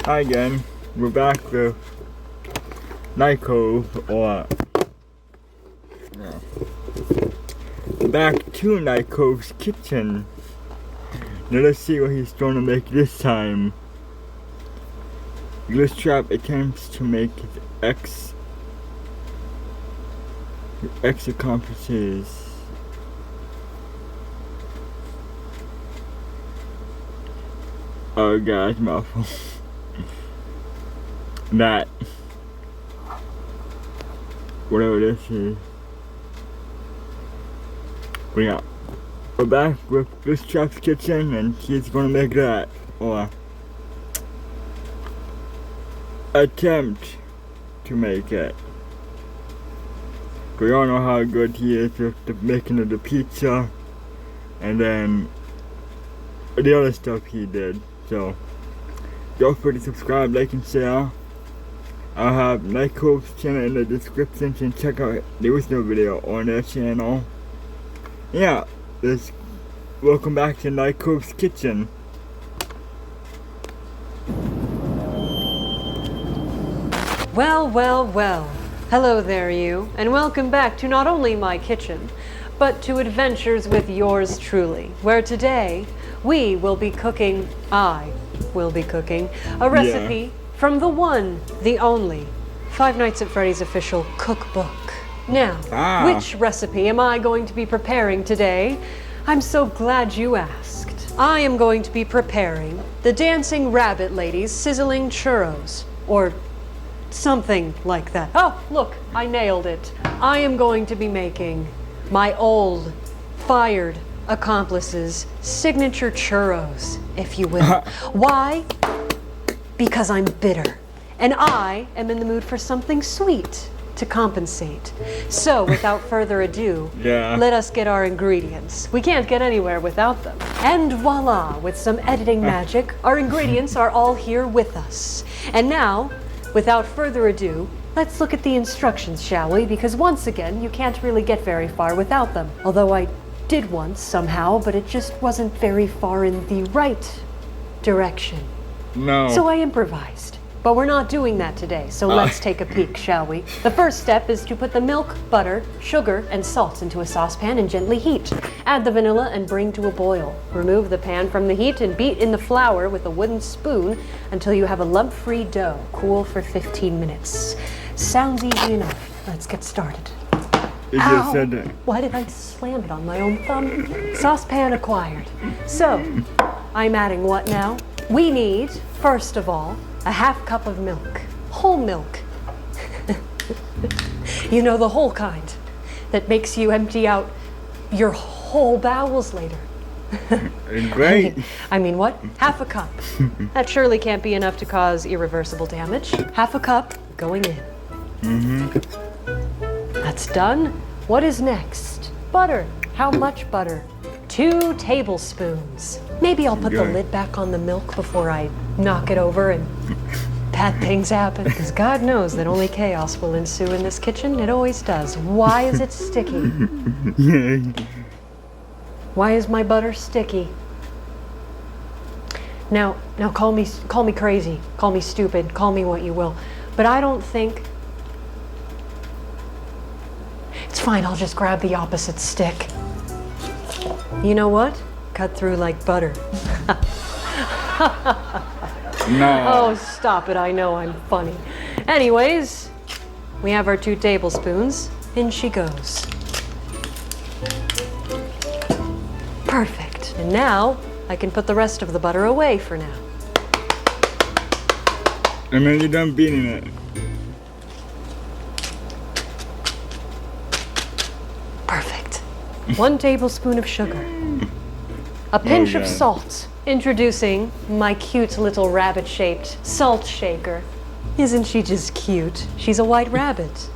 Hi again, we're back with Night Cove, or back to Night Cove's kitchen. Now let's see what he's going to make this time. Glitchtrap attempts to make his ex-accomplices. Oh god, mouthful. That. Whatever this is. But yeah. We're back with Glitchtrap's kitchen and he's gonna make that. Or attempt to make it. We all know how good he is with the making of the pizza. And then the other stuff he did. So don't forget to subscribe, like, and share. I'll have Night Cove's channel in the description, and check out the original video on their channel. Yeah, welcome back to Night Cove's kitchen. Well, well, well. Hello there, you, and welcome back to not only my kitchen, but to Adventures with yours truly, where today I will be cooking a recipe from the one, the only, Five Nights at Freddy's official cookbook. Now, which recipe am I going to be preparing today? I'm so glad you asked. I am going to be preparing the Dancing Rabbit Lady's Sizzling Churros, or something like that. Oh, look, I nailed it. I am going to be making my old, fired accomplice's signature churros, if you will. Why? Because I'm bitter, and I am in the mood for something sweet to compensate. So, without further ado, let us get our ingredients. We can't get anywhere without them. And voila, with some editing magic, our ingredients are all here with us. And now, without further ado, let's look at the instructions, shall we? Because once again, you can't really get very far without them. Although I did once somehow, but it just wasn't very far in the right direction. No. So I improvised. But we're not doing that today, so let's take a peek, shall we? The first step is to put the milk, butter, sugar, and salt into a saucepan and gently heat. Add the vanilla and bring to a boil. Remove the pan from the heat and beat in the flour with a wooden spoon until you have a lump-free dough. Cool for 15 minutes. Sounds easy enough. Let's get started. You just said that. Why did I slam it on my own thumb? Saucepan acquired. So, I'm adding what now? We need, first of all, a half cup of milk. Whole milk. You know, the whole kind that makes you empty out your whole bowels later. Great. I mean, what? Half a cup. That surely can't be enough to cause irreversible damage. Half a cup going in. That's done. What is next? Butter. How much butter? 2 tablespoons. Maybe I'll put the lid back on the milk before I knock it over and bad things happen. Because God knows that only chaos will ensue in this kitchen. It always does. Why is it sticky? Why is my butter sticky? Now call me crazy, call me stupid, call me what you will. But I don't think... It's fine, I'll just grab the opposite stick. You know what? Cut through like butter. No. Oh, stop it. I know I'm funny. Anyways, we have our 2 tablespoons. In she goes. Perfect. And now I can put the rest of the butter away for now. And then you're done beating it. Perfect. 1 tablespoon of sugar. A pinch of salt. Introducing my cute little rabbit-shaped salt shaker. Isn't she just cute? She's a white rabbit.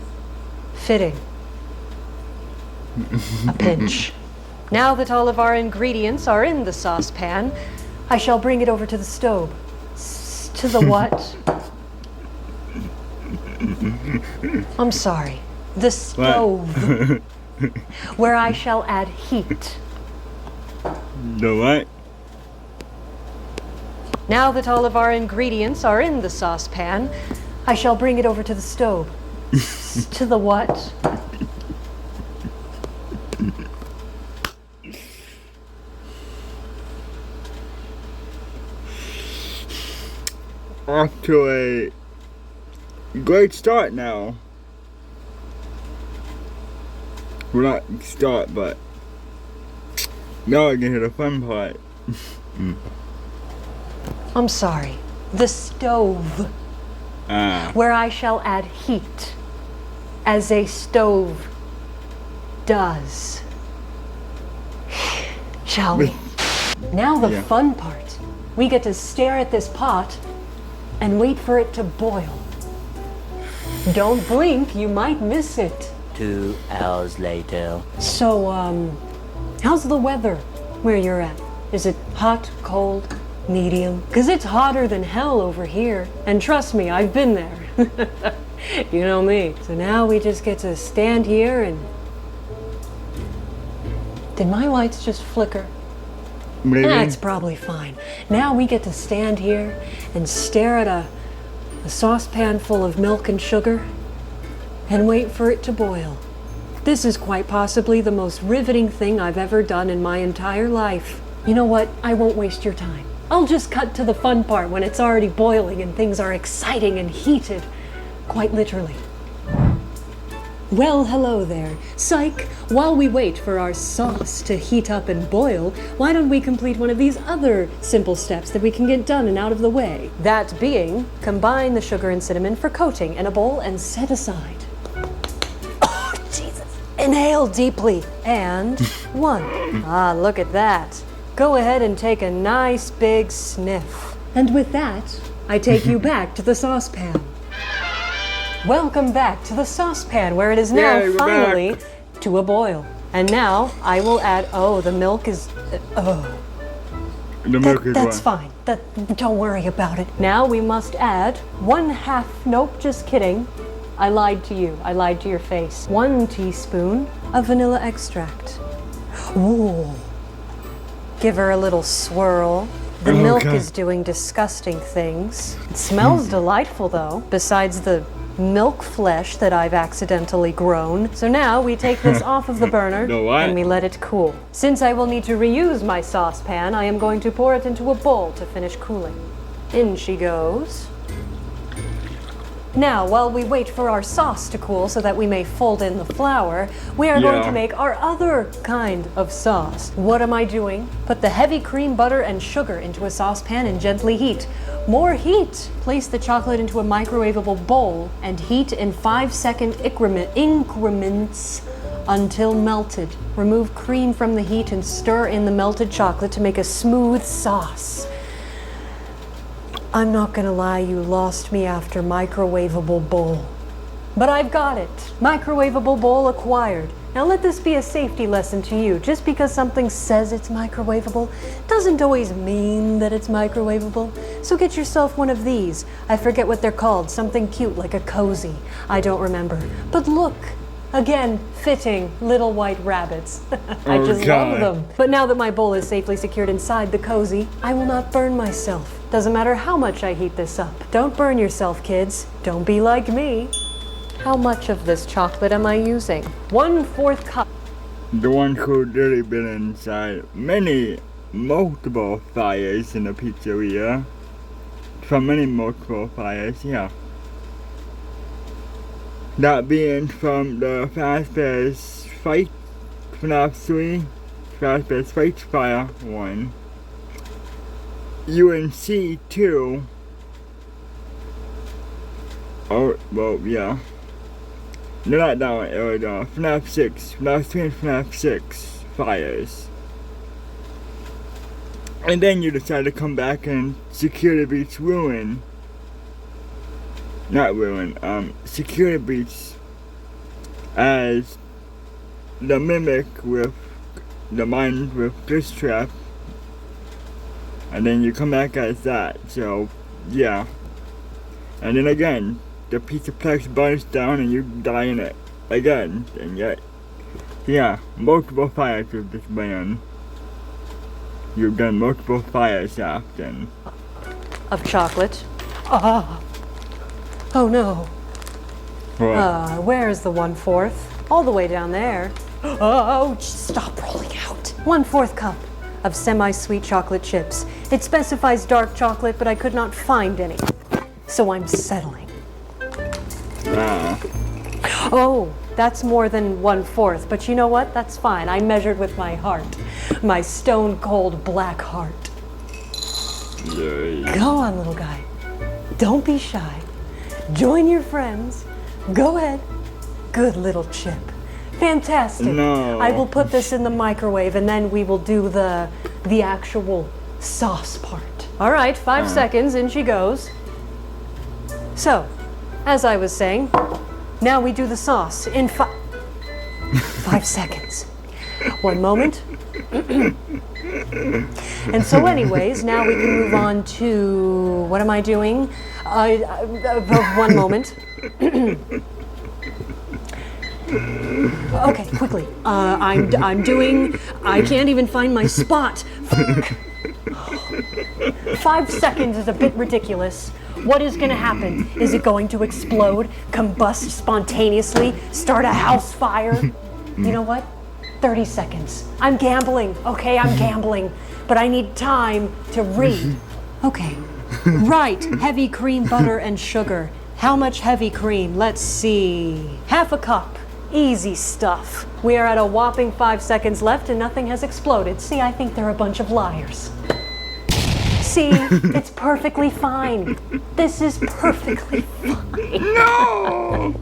Fitting. A pinch. Now that all of our ingredients are in the saucepan, I shall bring it over to the stove. To the what? I'm sorry. The stove. Where I shall add heat. The what? Now that all of our ingredients are in the saucepan, I shall bring it over to the stove. To the what? Off to a great start now. Well, not start, but now I get to the fun part. I'm sorry. The stove. Where I shall add heat. As a stove does. Shall we? Now the fun part. We get to stare at this pot and wait for it to boil. Don't blink, you might miss it. 2 hours later. So, how's the weather where you're at? Is it hot, cold, medium? 'Cause it's hotter than hell over here. And trust me, I've been there. You know me. So now we just get to stand here and... Did my lights just flicker? Maybe. That's probably fine. Now we get to stand here and stare at a saucepan full of milk and sugar and wait for it to boil. This is quite possibly the most riveting thing I've ever done in my entire life. You know what? I won't waste your time. I'll just cut to the fun part when it's already boiling and things are exciting and heated. Quite literally. Well, hello there. Psych, while we wait for our sauce to heat up and boil, why don't we complete one of these other simple steps that we can get done and out of the way? That being, combine the sugar and cinnamon for coating in a bowl and set aside. Oh, Jesus. Inhale deeply. And 1. Ah, look at that. Go ahead and take a nice big sniff. And with that, I take you back to the saucepan. Welcome back to the saucepan, where it is now finally to a boil. And now I will add, the milk is, The milk is that's fine. Don't worry about it. Now we must add 1/2, nope, just kidding. I lied to you. I lied to your face. 1 teaspoon of vanilla extract. Ooh. Give her a little swirl. The milk is doing disgusting things. It smells delightful though, besides the milk flesh that I've accidentally grown. So now we take this off of the burner and we let it cool. Since I will need to reuse my saucepan, I am going to pour it into a bowl to finish cooling. In she goes. Now, while we wait for our sauce to cool so that we may fold in the flour, we are going to make our other kind of sauce. What am I doing? Put the heavy cream, butter, and sugar into a saucepan and gently heat. More heat! Place the chocolate into a microwavable bowl and heat in 5-second increments until melted. Remove cream from the heat and stir in the melted chocolate to make a smooth sauce. I'm not gonna lie, you lost me after microwavable bowl. But I've got it. Microwavable bowl acquired. Now let this be a safety lesson to you. Just because something says it's microwavable doesn't always mean that it's microwavable. So get yourself one of these. I forget what they're called. Something cute like a cozy. I don't remember. But look. Again, fitting little white rabbits. I just love them. But now that my bowl is safely secured inside the cozy, I will not burn myself. Doesn't matter how much I heat this up. Don't burn yourself, kids. Don't be like me. How much of this chocolate am I using? 1/4 cup. The one who really been inside multiple fires in the pizzeria. From multiple fires, yeah. That being from the Fazbear's Fight, FNAF 3, Fazbear's Fight Fire 1, UNC 2, oh, well, yeah. No, not that one, it was FNAF 6, FNAF 3 and FNAF 6 fires. And then you decide to come back and Security Breach Ruin. Not Ruin, Security Breach as the Mimic with the Mind with Glitchtrap. And then you come back as that, so yeah. And then again, the piece of plex burns down and you die in it again. And yet, yeah, multiple fires with this band. You've done multiple fires often. of chocolate. Ah. Oh no. What? Where's the 1/4? All the way down there. Oh, stop rolling out. 1/4 cup of semi-sweet chocolate chips. It specifies dark chocolate, but I could not find any. So I'm settling. Ah. Oh, that's more than 1/4, but you know what? That's fine. I measured with my heart. My stone cold black heart. Yay. Go on, little guy. Don't be shy. Join your friends. Go ahead. Good little chip. Fantastic. No. I will put this in the microwave and then we will do the actual sauce part. All right, 5 seconds, in she goes. So, as I was saying, now we do the sauce in 5 seconds. 1 moment. And so anyways, now we can move on to, what am I doing? 1 moment. Okay, quickly. I'm doing, I can't even find my spot. 5 seconds is a bit ridiculous. What is going to happen? Is it going to explode, combust spontaneously, start a house fire? You know what? 30 seconds. I'm gambling, okay? I'm gambling. But I need time to read. Okay. Right, heavy cream, butter, and sugar. How much heavy cream? Let's see. 1/2 cup. Easy stuff. We are at a whopping 5 seconds left and nothing has exploded. See, I think they're a bunch of liars. See, it's perfectly fine. This is perfectly fine. No!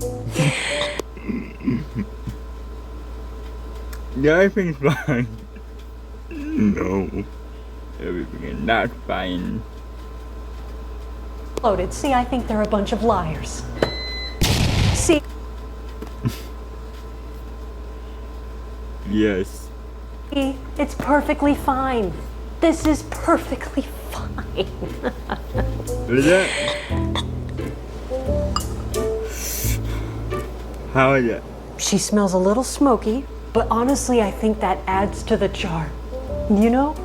Yeah, everything's fine. No. Everything is not fine. Exploded. See, I think they're a bunch of liars. See. Yes. See, it's perfectly fine. This is perfectly fine. Is it? How is it? She smells a little smoky, but honestly, I think that adds to the charm. You know?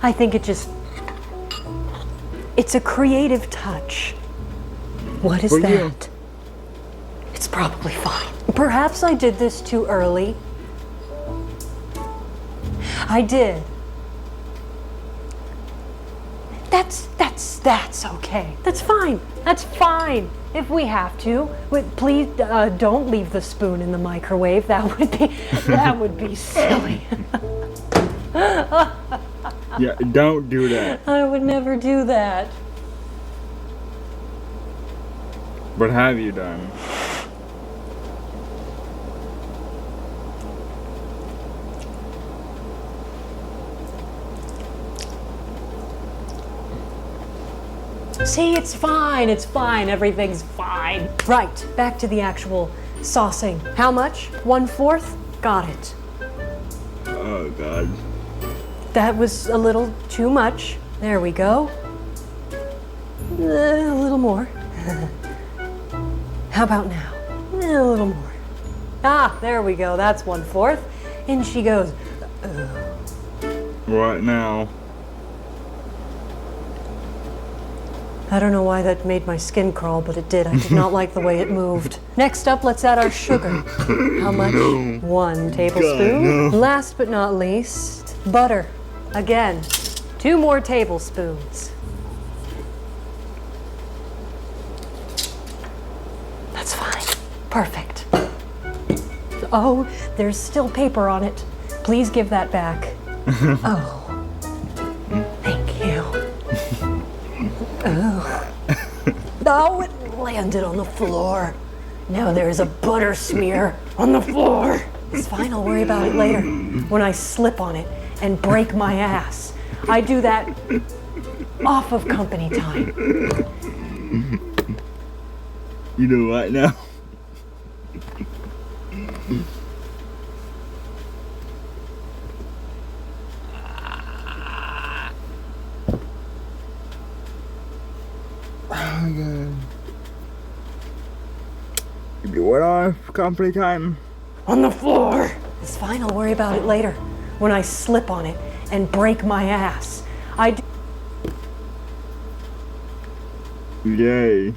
I think it's a creative touch. What is For that? you. It's probably fine. Perhaps I did this too early. I did. That's okay. That's fine. That's fine. If we have to, please don't leave the spoon in the microwave. That would be silly. Yeah, don't do that. I would never do that. What have you done? See, it's fine, everything's fine. Right, back to the actual saucing. How much? 1/4? Got it. Oh, God. That was a little too much. There we go. A little more. How about now? A little more. Ah, there we go, that's 1/4. In she goes. What now? I don't know why that made my skin crawl, but it did. I did not like the way it moved. Next up, let's add our sugar. How much? 1 tablespoon. God, no. Last but not least, butter. Again, 2 more tablespoons. That's fine. Perfect. Oh, there's still paper on it. Please give that back. Oh, thank you. Oh, it landed on the floor. Now there's a butter smear on the floor. It's fine, I'll worry about it later. When I slip on it and break my ass. I do that off of company time. You know what now? Oh my God. You what off company time? On the floor. It's fine, I'll worry about it later. When I slip on it and break my ass. I do Yay.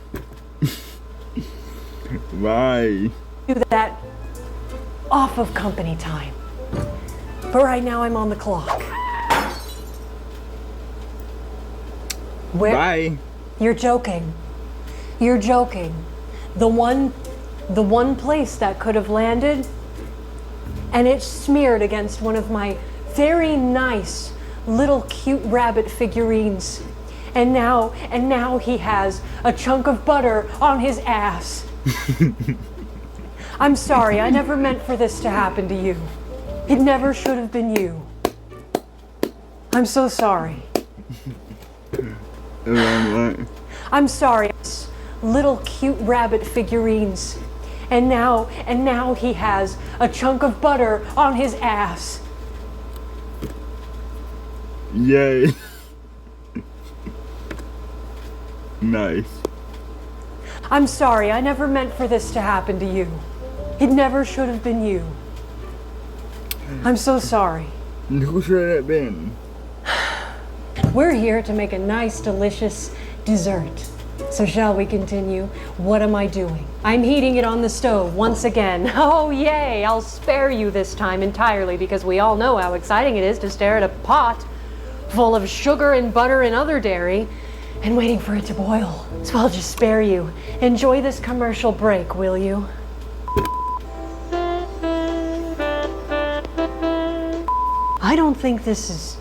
Why? that off of company time. But right now I'm on the clock. Where? Bye. You're joking. You're joking. The one place that could have landed, and it's smeared against one of my very nice little cute rabbit figurines. And now he has a chunk of butter on his ass. I'm sorry, I never meant for this to happen to you. It never should have been you. I'm so sorry. I'm sorry. Little cute rabbit figurines. And now he has a chunk of butter on his ass. Yay. Nice. I'm sorry, I never meant for this to happen to you. It never should have been you. I'm so sorry. And who should it have been? We're here to make a nice, delicious dessert. So shall we continue? What am I doing? I'm heating it on the stove once again. Oh yay, I'll spare you this time entirely because we all know how exciting it is to stare at a pot full of sugar and butter and other dairy and waiting for it to boil. So I'll just spare you. Enjoy this commercial break, will you? I don't think this is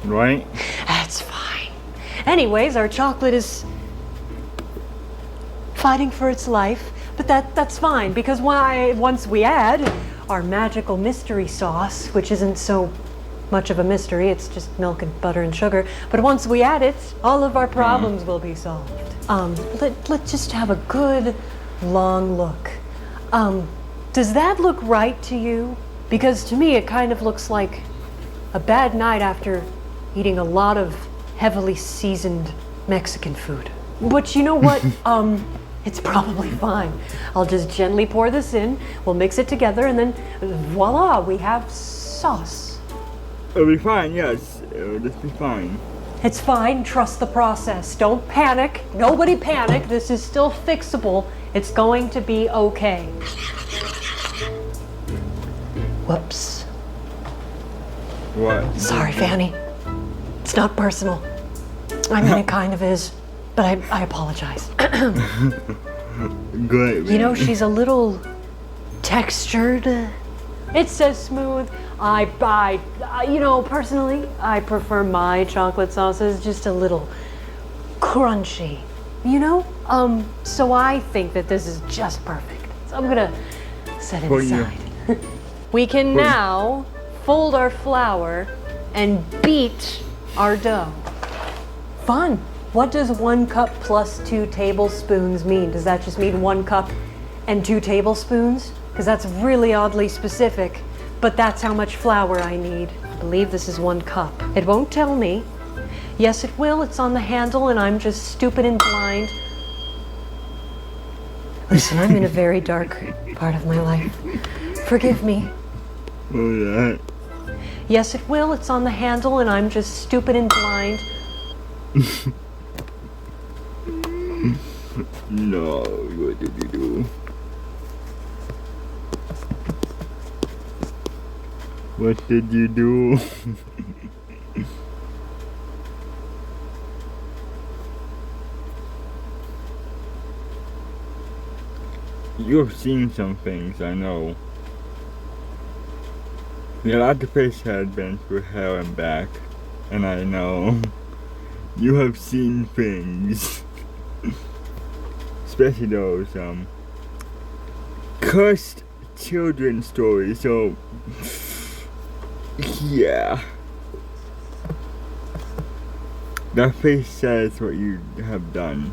Right? That's fine. Anyways, our chocolate is fighting for its life, but that's fine because once we add our magical mystery sauce, which isn't so much of a mystery, it's just milk and butter and sugar, but once we add it, all of our problems will be solved. Let's just have a good long look. Does that look right to you? Because to me it kind of looks like a bad night after eating a lot of heavily seasoned Mexican food. But you know what? It's probably fine. I'll just gently pour this in, we'll mix it together, and then voila, we have sauce. It'll be fine, yes. It'll just be fine. It's fine, trust the process. Don't panic. Nobody panic. This is still fixable. It's going to be okay. Whoops. What? Sorry, Fanny. It's not personal. I mean, it kind of is, but I apologize. Great. You know, she's a little textured. It says smooth. Personally, I prefer my chocolate sauces just a little crunchy. You know? So I think that this is just perfect. So I'm gonna set it aside. We can now fold our flour and beat our dough. Fun. What does 1 cup plus 2 tablespoons mean? Does that just mean 1 cup and 2 tablespoons? Because that's really oddly specific, but that's how much flour I need. I believe this is 1 cup. It won't tell me. Yes, it will. It's on the handle and I'm just stupid and blind. Listen, I'm in a very dark part of my life. Forgive me. Oh, yeah. Yes, it will. It's on the handle and I'm just stupid and blind. No, what did you do? What did you do? You've seen some things, I know. You like to face headbands for hell and back, and I know. You have seen things. Especially those, cursed children stories, so, yeah. That face says what you have done.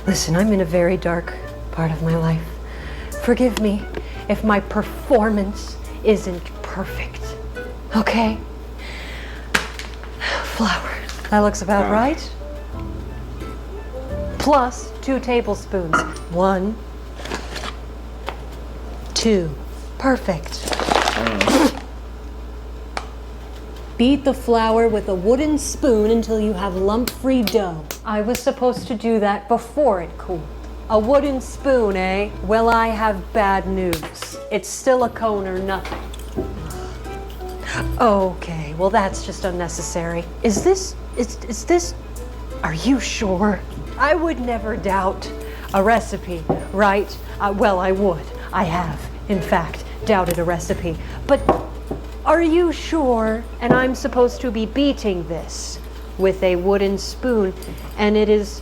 Listen, I'm in a very dark part of my life. Forgive me if my performance isn't perfect. Okay? Flour. That looks about right. Plus 2 tablespoons. 1, 2. Perfect. Beat the flour with a wooden spoon until you have lump-free dough. I was supposed to do that before it cooled. A wooden spoon, eh? Well, I have bad news. It's still a cone or nothing. Okay, well that's just unnecessary. Is this... Are you sure? I would never doubt a recipe, right? Well, I would. I have, in fact, doubted a recipe. But are you sure? And I'm supposed to be beating this with a wooden spoon, and it is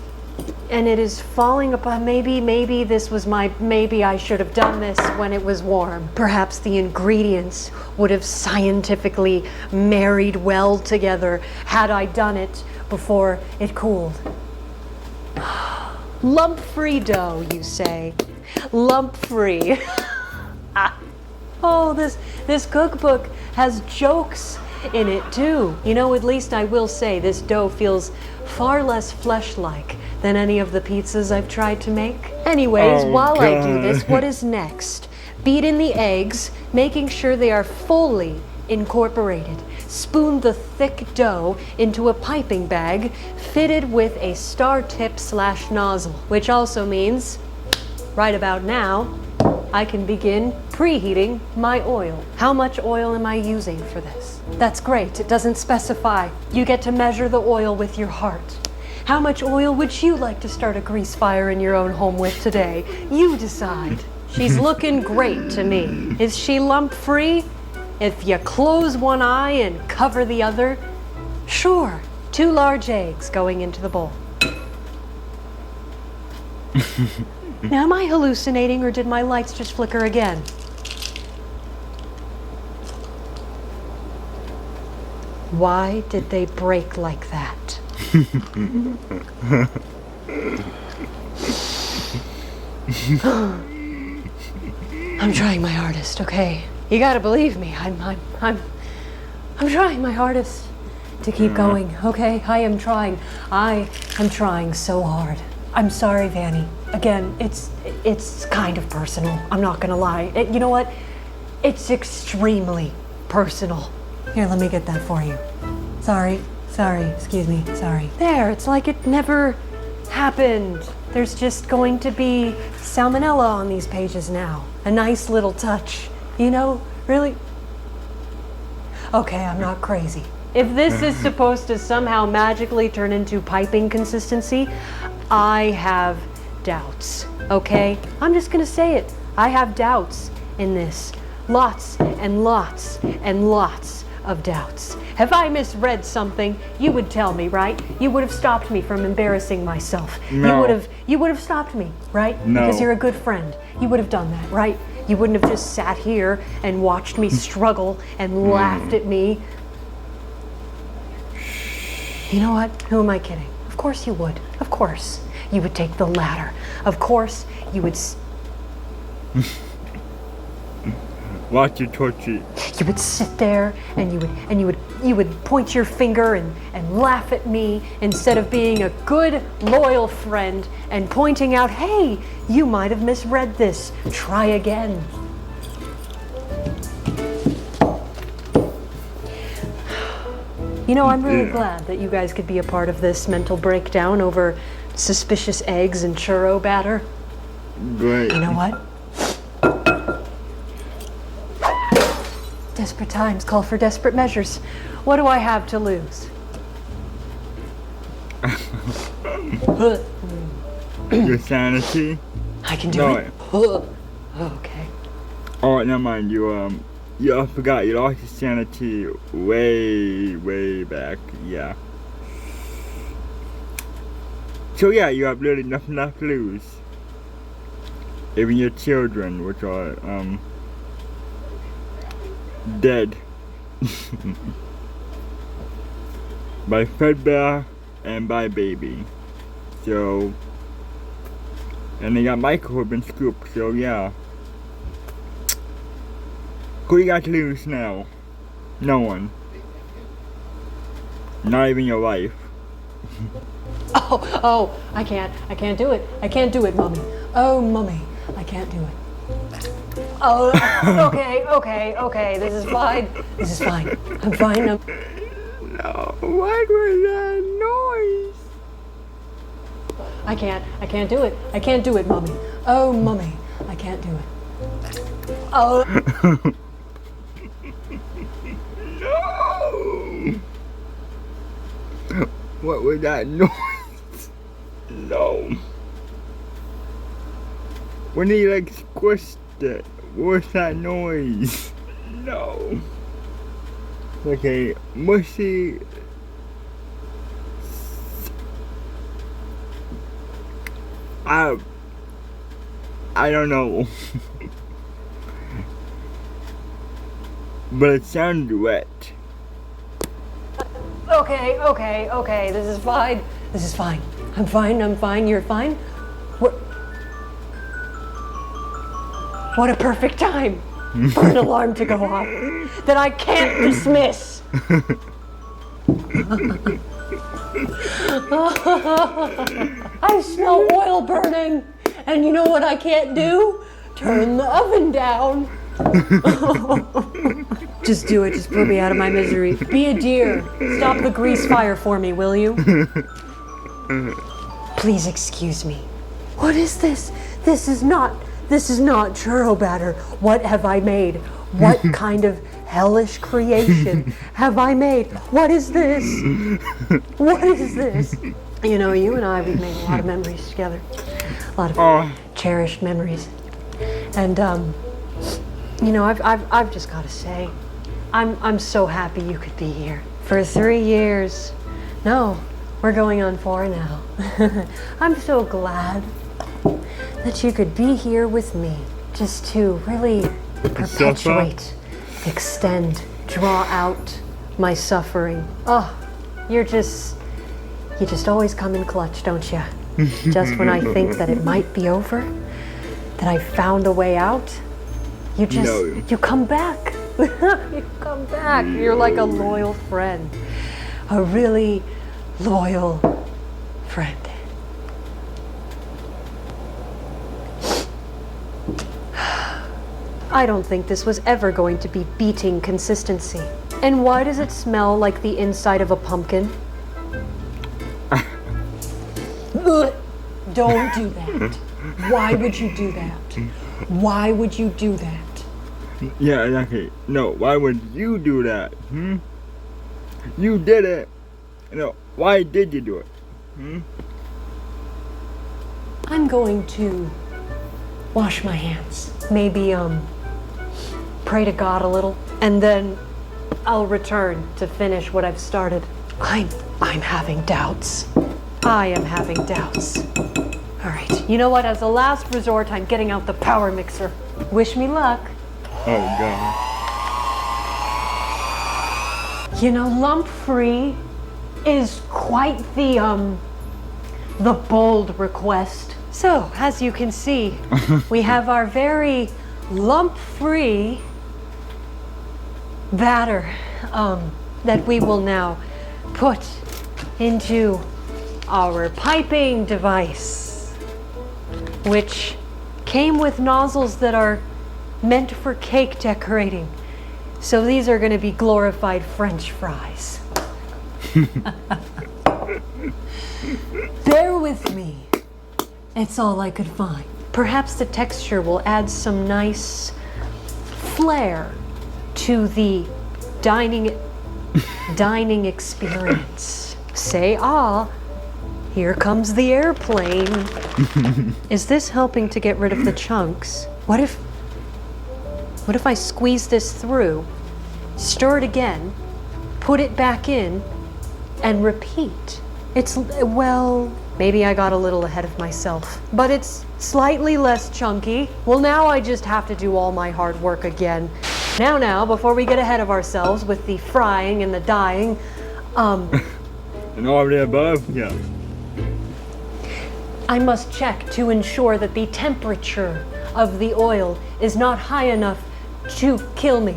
falling apart. Maybe this was maybe I should have done this when it was warm. Perhaps the ingredients would have scientifically married well together had I done it before it cooled. Lump-free dough, you say? Lump-free. Oh, this cookbook has jokes in it too. You know, at least I will say this dough feels far less flesh-like than any of the pizzas I've tried to make. Anyways, while I do this, what is next? Beat in the eggs, making sure they are fully incorporated. Spoon the thick dough into a piping bag fitted with a star tip / nozzle, which also means right about now I can begin preheating my oil. How much oil am I using for this? That's great, it doesn't specify. You get to measure the oil with your heart. How much oil would you like to start a grease fire in your own home with today? You decide. She's looking great to me. Is she lump-free? If you close one eye and cover the other, sure, 2 large eggs going into the bowl. Now, am I hallucinating or did my lights just flicker again? Why did they break like that? I'm trying my hardest, okay? You gotta believe me. I'm trying my hardest to keep going, okay? I am trying so hard. I'm sorry, Vanny. Again, it's kind of personal. I'm not gonna lie. You know what? It's extremely personal. Here, let me get that for you. Sorry, excuse me, sorry. There, it's like it never happened. There's just going to be salmonella on these pages now. A nice little touch. You know, really? Okay, I'm not crazy. If this is supposed to somehow magically turn into piping consistency, I have doubts, okay? I'm just gonna say it. I have doubts in this. Lots and lots and lots of doubts. Have I misread something? You would tell me, right? You would have stopped me from embarrassing myself. No. You would have stopped me, right? No. Because you're a good friend. You would have done that, right? You wouldn't have just sat here and watched me struggle and laughed at me. You know what? Who am I kidding? Of course you would. Of course. You would take the latter. Of course you would... Watch your torchy. You would sit there and you would point your finger and laugh at me instead of being a good, loyal friend and pointing out, hey, you might have misread this. Try again. You know, I'm really glad that you guys could be a part of this mental breakdown over suspicious eggs and churro batter. Great. You know what? Desperate times call for desperate measures. What do I have to lose? Your sanity? I can do it. Okay. Oh, never mind. I forgot. You lost your sanity way back. Yeah. So yeah, you have really nothing left to lose. Even your children, which are dead by Fredbear and by Baby. So, and they got Michael who've been scooped. So yeah. Who you got to lose now? No one. Not even your wife. Oh, I can't do it. I can't do it, Mommy. Oh, Mommy, I can't do it. Oh, okay. This is fine. I'm fine. No, what was that noise? I can't do it. I can't do it, Mommy. Oh, Mommy, I can't do it. Oh. No. What was that noise? No. When he like squished it, what was that noise? No. Okay, mushy. I don't know. But it sounded wet. Okay. This is fine. I'm fine. You're fine. What a perfect time for an alarm to go off that I can't dismiss. I smell oil burning, and you know what I can't do? Turn the oven down. Just do it. Just put me out of my misery. Be a dear. Stop the grease fire for me, will you? Please excuse me. What is this? This is not churro batter. What have I made? What kind of hellish creation have I made? What is this? What is this? You know, you and I, we've made a lot of memories together. A lot of cherished memories. And, you know, I've just got to say, I'm so happy you could be here. For 3 years. No, we're going on 4 now. I'm so glad that you could be here with me, just to really perpetuate, extend, draw out my suffering. Oh, you just always come in clutch, don't you? Just when I think that it might be over, that I found a way out, you come back. You come back. You're like a loyal friend. A really loyal friend. I don't think this was ever going to be beating consistency. And why does it smell like the inside of a pumpkin? Don't do that. Why would you do that? Why would you do that? Yeah, exactly. No, why would you do that? You did it. No, why did you do it? I'm going to wash my hands. Maybe, pray to God a little, and then I'll return to finish what I've started. I'm having doubts. I am having doubts. All right, you know what? As a last resort, I'm getting out the power mixer. Wish me luck. Oh, God. You know, lump-free is quite the bold request. So, as you can see, we have our very lump-free batter that we will now put into our piping device, which came with nozzles that are meant for cake decorating. So these are going to be glorified French fries. Bear with me. It's all I could find. Perhaps the texture will add some nice flair to the dining experience. Say ah, here comes the airplane. Is this helping to get rid of the chunks? What if I squeeze this through, stir it again, put it back in, and repeat? Well, maybe I got a little ahead of myself, but it's slightly less chunky. Well, now I just have to do all my hard work again. Now, before we get ahead of ourselves with the frying and the dyeing, And all of the above? Yeah. I must check to ensure that the temperature of the oil is not high enough to kill me.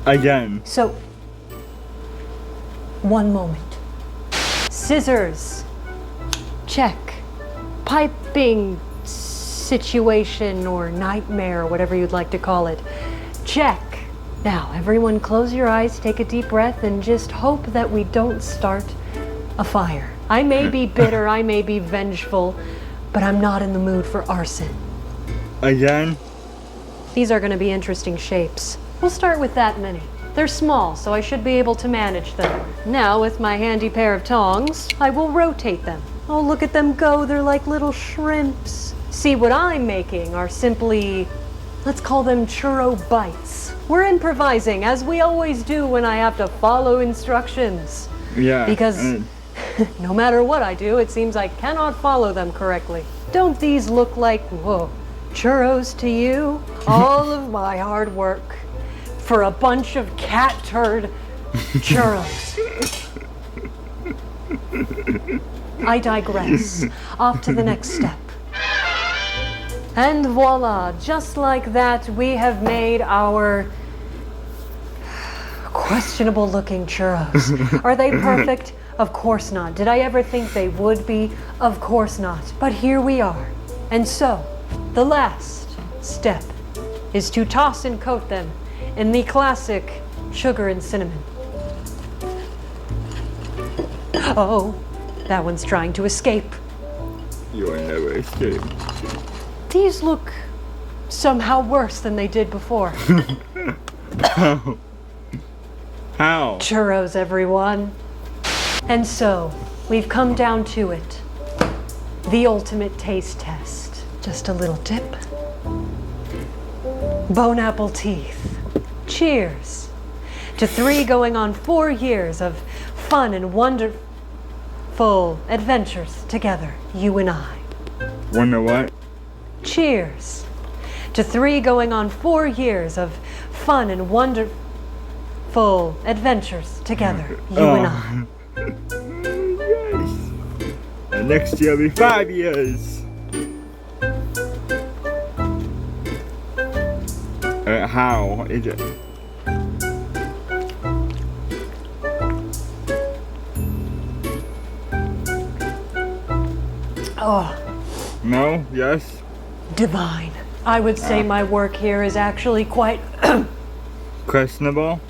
Again. So, one moment. Scissors. Check. Piping. situation or nightmare, whatever you'd like to call it. Check. Now, everyone close your eyes, take a deep breath, and just hope that we don't start a fire. I may be bitter, I may be vengeful, but I'm not in the mood for arson. Again? These are going to be interesting shapes. We'll start with that many. They're small, so I should be able to manage them. Now, with my handy pair of tongs, I will rotate them. Oh, look at them go, they're like little shrimps. See, what I'm making are simply, let's call them churro bites. We're improvising, as we always do when I have to follow instructions. Yeah. Because no matter what I do, it seems I cannot follow them correctly. Don't these look like, whoa, churros to you? All of my hard work for a bunch of cat turd churros. I digress. Off to the next step. And voila, just like that, we have made our questionable looking churros. Are they perfect? Of course not. Did I ever think they would be? Of course not. But here we are. And so, the last step is to toss and coat them in the classic sugar and cinnamon. Oh, that one's trying to escape. You will never escape. These look somehow worse than they did before. How? Churros, everyone. And so, we've come down to it. The ultimate taste test. Just a little dip. Bone apple teeth. Cheers to 3 going on 4 years of fun and wonderful adventures together, you and I. Wonder what? Cheers to 3 going on 4 years of fun and wonderful adventures together, you and I. Yes. And next year will be 5 years. How is it? Oh, No? Yes? divine. I would say my work here is actually quite Questionable?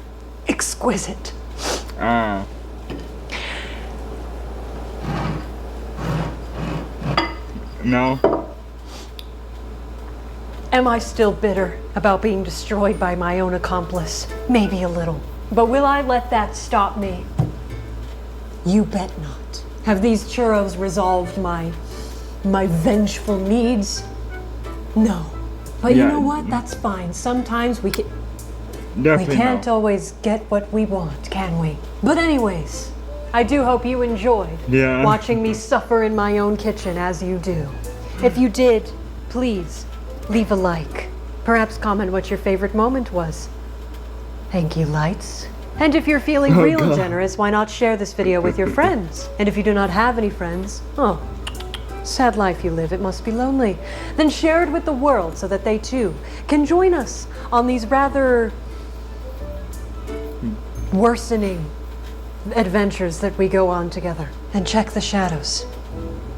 exquisite. Ah. No? Am I still bitter about being destroyed by my own accomplice? Maybe a little. But will I let that stop me? You bet not. Have these churros resolved my vengeful needs? No. But you Yeah. know what? That's fine. Sometimes we Definitely can't no. always get what we want, can we? But anyways, I do hope you enjoyed Yeah. watching me suffer in my own kitchen as you do. If you did, please leave a like. Perhaps comment what your favorite moment was. Thank you, lights. And if you're feeling real God. generous, why not share this video with your friends? And if you do not have any friends, oh, sad life you live, it must be lonely. Then share it with the world so that they too can join us on these rather worsening adventures that we go on together. And check the shadows,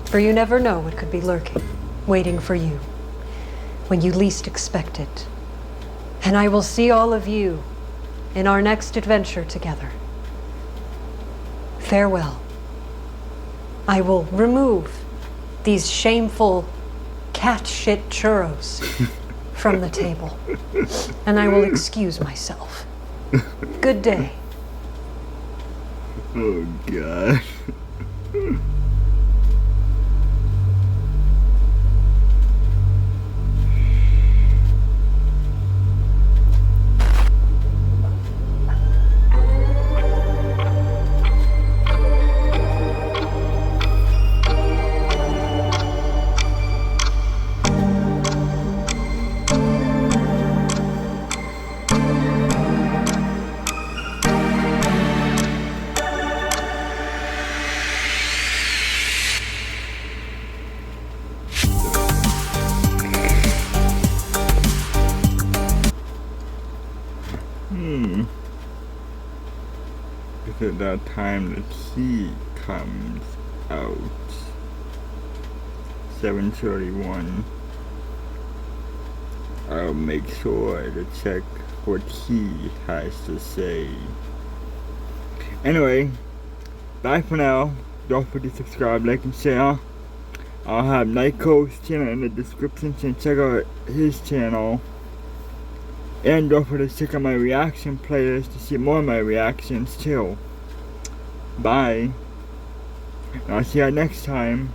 for you never know what could be lurking, waiting for you when you least expect it. And I will see all of you in our next adventure together. Farewell. I will remove these shameful cat shit churros from the table, and I will excuse myself. Good day. Oh, God. Is it that time the key comes out? 7:31. I'll make sure to check what he has to say. Anyway, bye for now. Don't forget to subscribe, like, and share. I'll have Nyko's channel in the description, so check out his channel. And don't forget to check out my reaction playlist to see more of my reactions too. Bye. And I'll see you next time.